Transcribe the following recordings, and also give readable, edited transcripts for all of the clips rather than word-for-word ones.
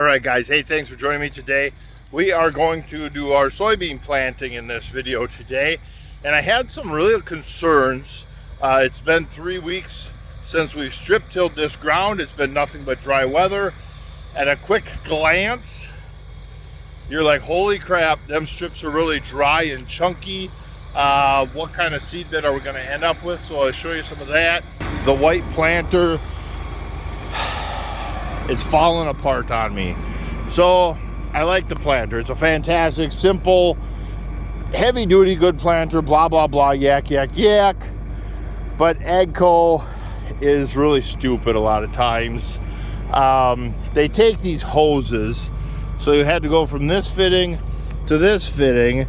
All right, guys. Hey, thanks for joining me today. We are going to do our soybean planting in this video today. And I had some real concerns. It's been 3 weeks since we've strip tilled this ground. It's been nothing but dry weather. At a quick glance, you're like, holy crap, them strips are really dry and chunky. What kind of seed bed are we gonna end up with? So I'll show you some of that. The white planter, it's falling apart on me. So I like the planter. It's a fantastic, simple, heavy duty, good planter, blah, blah, blah, yak, yak, yak. But AGCO is really stupid a lot of times. They take these hoses, so you had to go from this fitting to this fitting,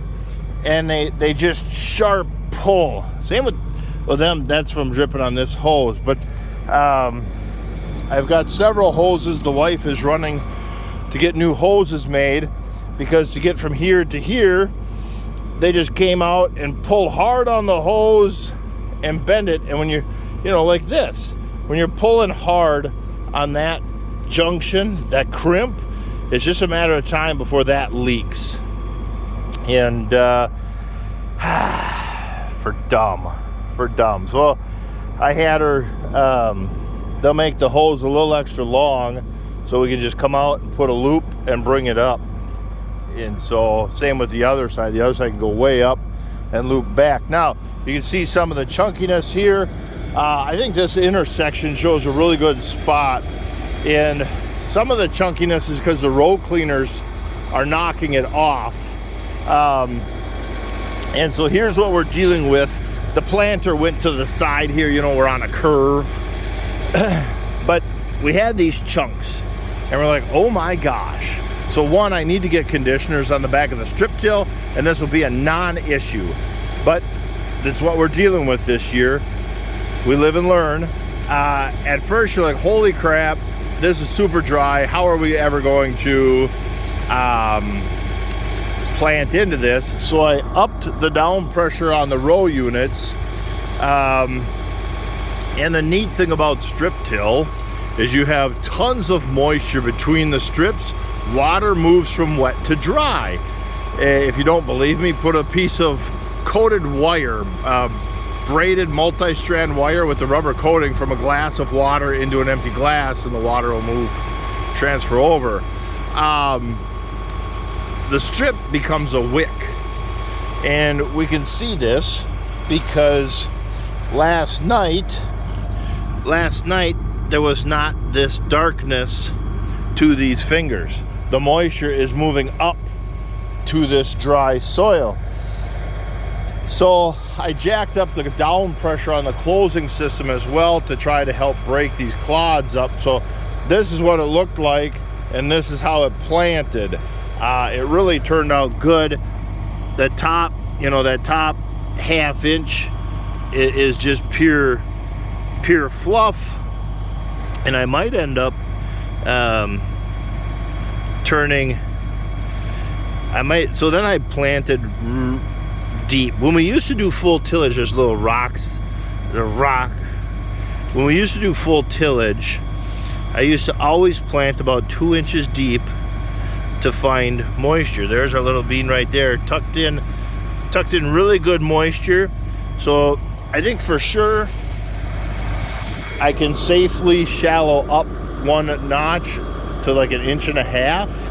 and they just sharp pull. Same with them, that's from dripping on this hose. But I've got several hoses. The wife is running to get new hoses made, because to get from here to here, they just came out and pull hard on the hose and bend it. And when you know, like this, when you're pulling hard on that junction, that crimp, it's just a matter of time before that leaks. And for dumb. So I had her, they'll make the hose a little extra long so we can just come out and put a loop and bring it up. And so same with the other side. The other side can go way up and loop back. Now you can see some of the chunkiness here. I think this intersection shows a really good spot, and some of the chunkiness is because the row cleaners are knocking it off. And so here's what we're dealing with. The planter went to the side here, you know, we're on a curve. But we had these chunks, and we're like, oh my gosh. So one, I need to get conditioners on the back of the strip till, and this will be a non-issue. But that's what we're dealing with this year. We live and learn. At first you're like, holy crap, this is super dry. How are we ever going to plant into this? So I upped the down pressure on the row units. And the neat thing about strip till is you have tons of moisture between the strips. Water moves from wet to dry. If you don't believe me, put a piece of coated wire, braided multi-strand wire with the rubber coating from a glass of water into an empty glass, and the water will transfer over. The strip becomes a wick, and we can see this because last night there was not this darkness to these fingers. The moisture is moving up to this dry soil. So I jacked up the down pressure on the closing system as well to try to help break these clods up. So this is what it looked like, and this is how it planted. It really turned out good. The top, that top ½ inch is just pure fluff, and I might end up so then I planted deep. When we used to do full tillage, there's little rocks, when we used to do full tillage, I used to always plant about 2 inches deep to find moisture. There's our little bean right there, tucked in really good moisture. So I think for sure I can safely shallow up 1 notch to like 1.5 inches,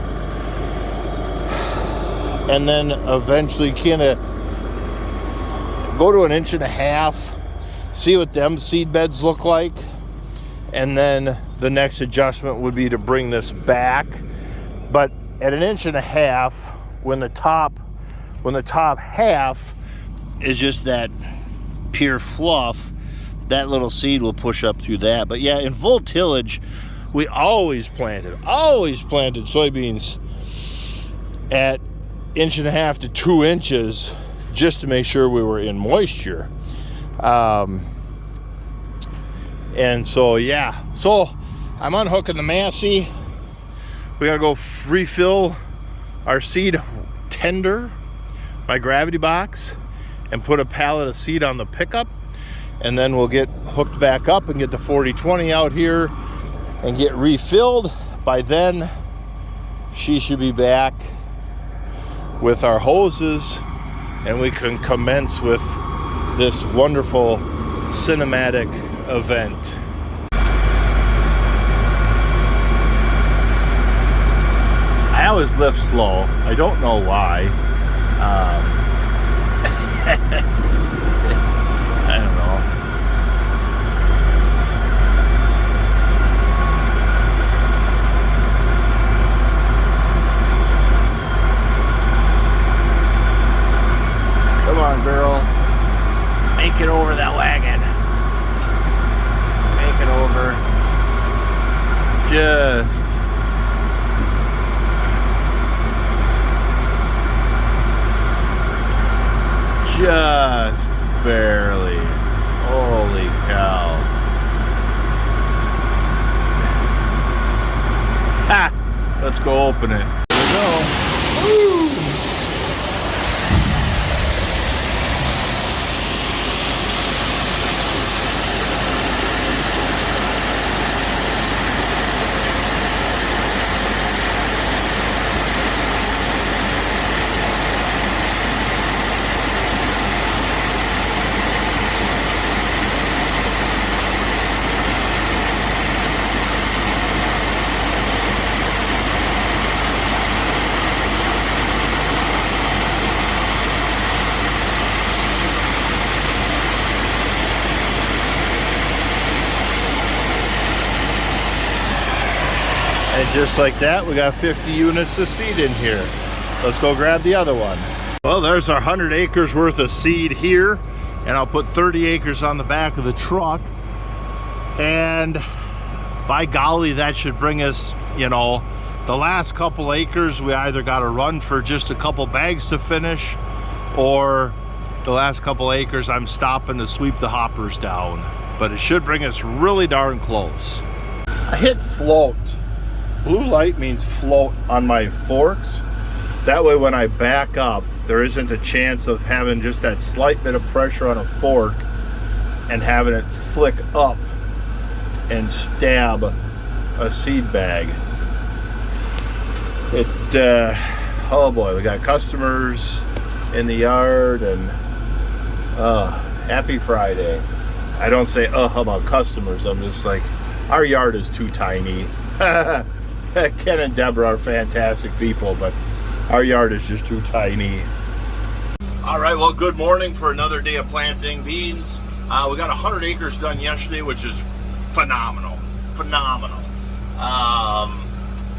and then eventually kind of go to 1.5 inches, see what them seed beds look like, and then the next adjustment would be to bring this back. But at 1.5 inches, when the top half is just that pure fluff, that little seed will push up through that. But yeah, in full tillage, we always planted soybeans at 1.5 to 2 inches, just to make sure we were in moisture. And so yeah, so I'm unhooking the Massey. We gotta go refill our seed tender, my gravity box, and put a pallet of seed on the pickup, and then we'll get hooked back up and get the 40-20 out here and get refilled. By then she should be back with our hoses, and we can commence with this wonderful cinematic event. I always lift slow. I don't know why. I don't know. Come on, girl. Make it over that wagon. Make it over. Just barely. Holy cow. Ha! Let's go open it. Here we go. Woo! And just like that, we got 50 units of seed in here. Let's go grab the other one. Well, there's our 100 acres worth of seed here, and I'll put 30 acres on the back of the truck. And by golly, that should bring us, you know, the last couple acres, we either got to run for just a couple bags to finish, or the last couple acres, I'm stopping to sweep the hoppers down. But it should bring us really darn close. I hit float. Blue light means float on my forks. That way when I back up, there isn't a chance of having just that slight bit of pressure on a fork and having it flick up and stab a seed bag. Oh boy, we got customers in the yard, and happy Friday. I don't say about customers, I'm just like, our yard is too tiny. Ken and Deborah are fantastic people, but our yard is just too tiny. All right, well, good morning for another day of planting beans. We got 100 acres done yesterday, which is phenomenal.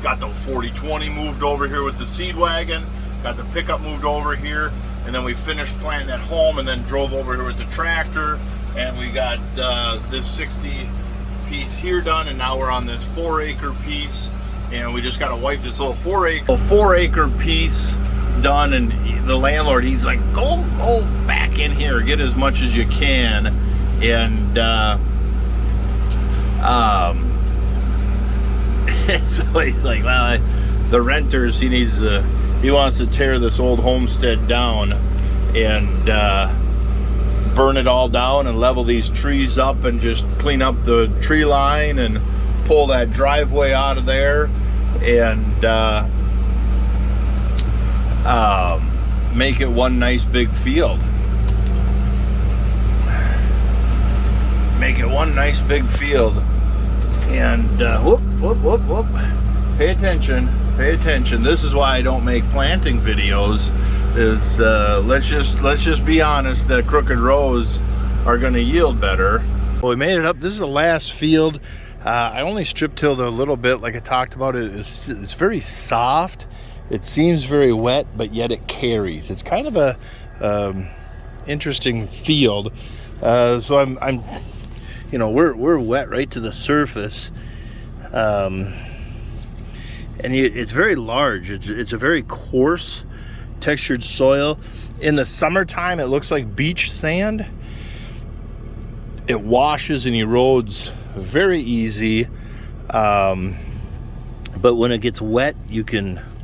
Got the 4020 moved over here with the seed wagon, got the pickup moved over here, and then we finished planting at home and then drove over here with the tractor, and we got this 60 piece here done, and now we're on this 4-acre piece, and we just got to wipe this little 4-acre piece done. And the landlord, he's like, go back in here, get as much as you can. And so he's like, well, the renters, he wants to tear this old homestead down and burn it all down and level these trees up and just clean up the tree line and pull that driveway out of there and make it one nice big field. Make it one nice big field. And whoop. Pay attention. This is why I don't make planting videos. Is let's just be honest that crooked rows are going to yield better. Well, we made it up. This is the last field. I only strip tilled a little bit, like I talked about. It's very soft. It seems very wet, but yet it carries. It's kind of a interesting field. So I'm you know, we're wet right to the surface, and it's very large. It's a very coarse textured soil. In the summertime, it looks like beach sand. It washes and erodes very easy, but when it gets wet,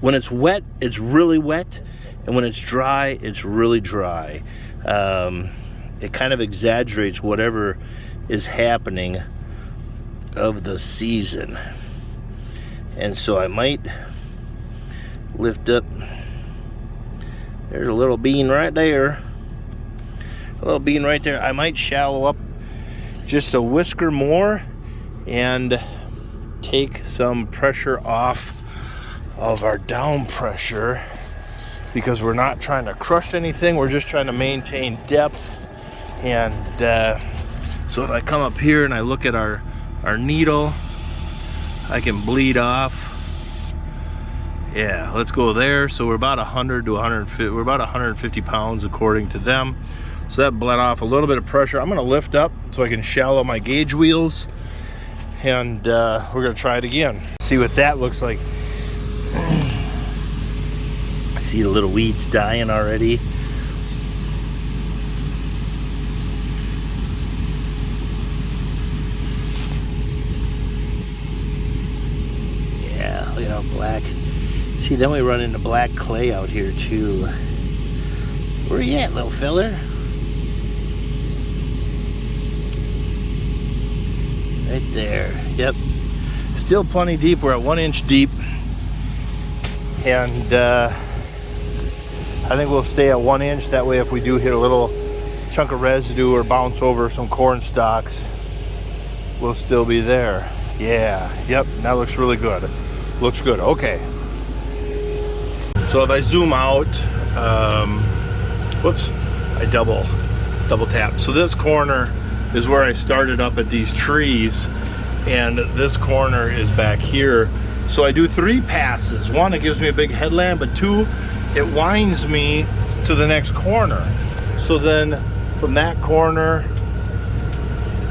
when it's wet, it's really wet, and when it's dry, it's really dry. It kind of exaggerates whatever is happening of the season. And so I might Lift up. There's a little bean right there. A little bean right there. I might shallow up just a whisker more and take some pressure off of our down pressure, because we're not trying to crush anything. We're just trying to maintain depth. And so if I come up here and I look at our needle, I can bleed off. Yeah, let's go there. So we're about 100 to 150. We're about 150 pounds according to them. So that bled off a little bit of pressure. I'm gonna lift up so I can shallow my gauge wheels, and we're gonna try it again. See what that looks like. I see the little weeds dying already. Yeah, look at how black. See, then we run into black clay out here too. Where you at, little filler? Right there. Yep. Still plenty deep. We're at 1 inch deep. And I think we'll stay at 1 inch. That way if we do hit a little chunk of residue or bounce over some corn stalks, we'll still be there. Yeah. Yep. That looks really good. Looks good. Okay. So if I zoom out, whoops, I double tap. So this corner is where I started up at these trees, and this corner is back here. So I do 3 passes. 1, it gives me a big headland, but 2, it winds me to the next corner. So then from that corner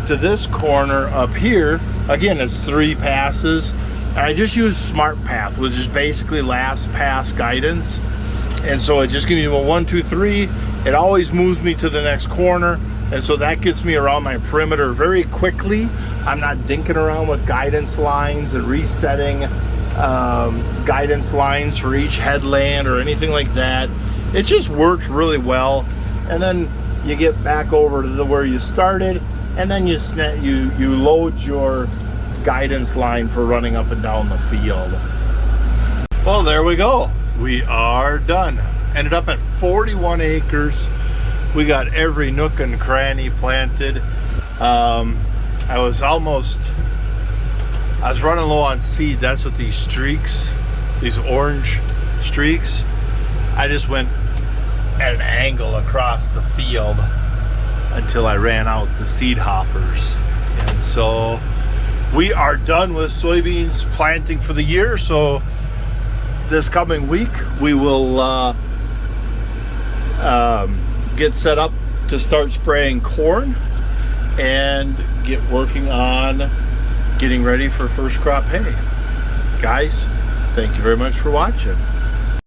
to this corner up here, again, it's 3 passes. And I just use Smart Path, which is basically last pass guidance. And so it just gives me a 1, 2, 3. It always moves me to the next corner. And so that gets me around my perimeter very quickly. I'm not dinking around with guidance lines and resetting guidance lines for each headland or anything like that. It just works really well. And then you get back over to where you started, and then you load your guidance line for running up and down the field. Well, there we go. We are done. Ended up at 41 acres. We got every nook and cranny planted. I was running low on seed. That's what these streaks, these orange streaks, I just went at an angle across the field until I ran out the seed hoppers. And so we are done with soybeans planting for the year. So this coming week we will get set up to start spraying corn and get working on getting ready for first crop hay. Guys, thank you very much for watching.